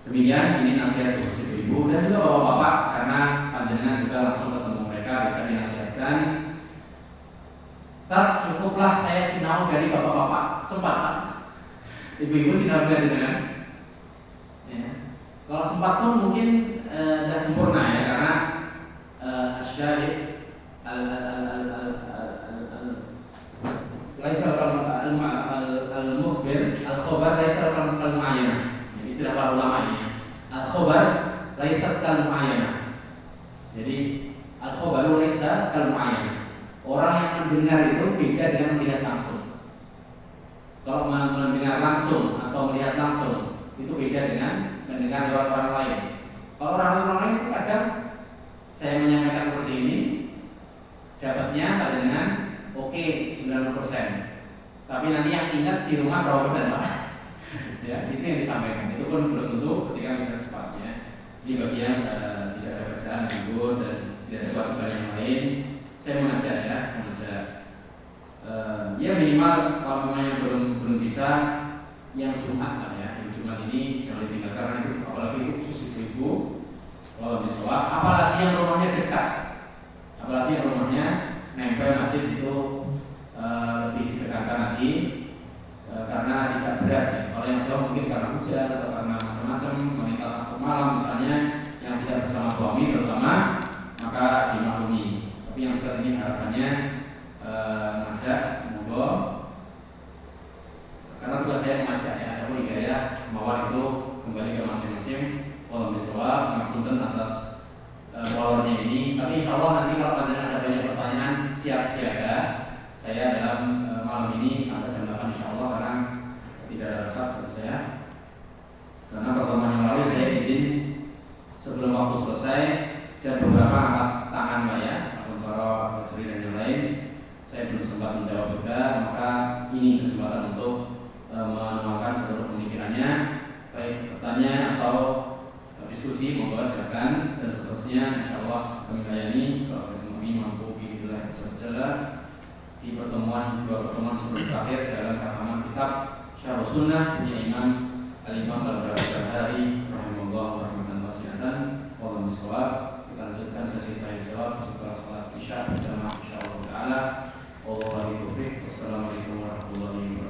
Demikian ini nasihat untuk ibu dan juga bapak-bapak, karena panjenengan juga langsung ketemu mereka, bisa dinasihatkan. Tak cukuplah saya sinau dari bapak-bapak, sempat pak. Ibu-ibu sinau dari jenengan. Ya. Kalau sempat pun mungkin tidak sempurna ya, karena syahid laisa al-mukhbir al-khabar laisa al-mu'ayyanah. Istilah para ulama ini. Al-khabar laisa al-mu'ayyanah. Jadi al-khabaru laisa al-mu'ayyanah. Orang yang mendengar itu beda dengan melihat langsung. Kalau mendengar langsung atau melihat langsung itu beda dengan mendengar lewat orang lain. Kalau orang lain itu kadang saya menyampaikan seperti ini, dapatnya pada dengan oke 90%. Tapi nanti yang ingat di rumah berapa persen pak? Ya itu yang disampaikan. Itu pun belum tentu ketika bisa cepat ya. Ini bagian tidak ada kerjaan libur dan tidak ada kewajiban yang lain. Saya mengajak ya, ya minimal kalau memang belum bisa yang Jumat lah ya. Yang Jumat ini jangan ditinggalkan, karena itu apalagi itu khusus ibu-ibu. Kalau bisa, apalagi yang rumahnya dekat, apalagi yang rumahnya nempel masjid itu lebih didekatkan lagi karena tidak berat ya. Kalau yang jauh mungkin karena hujan atau karena macam-macam, wanita atau malam misalnya yang tidak bersama suami terutama, maka dimaklumi. Tapi yang dekat ini harapannya mengajak, monggo, karena tugas saya mengajak ya, ada hidayah kemauan itu kembali ke masing-masing. Walau bisawab, ngapunten atas followernya ini. Tapi insya Allah nanti kalau panjenengan ada banyak pertanyaan, siap siaga saya dalam malam ini sampai jam 8 insya Allah, karena tidak ada rapat bagi saya. Karena pertemuan yang lalu saya izin sebelum waktu selesai dan beberapa angkat tangan lah ya, akun Soro, Suri dan yang lain, saya belum sempat menjawab juga. Maka ini kesempatan untuk menuangkan seluruh pemikirannya, baik pertanyaan atau diskusi, monggo silakan, dan seterusnya insyaallah kami layani kalau kami mampu biidznillah taala di pertemuan dua pertemuan sebelum terakhir dalam karangan kitab Syarh Sunnah punya Imam Al-Imam Al-Barbahari rahimahullah rahmatan wasi'atan.
bisawab. Kita lanjutkan sesi tanya jawab setelah sholat isya berjamaah insyaallah taala. Wassalamualaikum warahmatullahi wabarakatuh.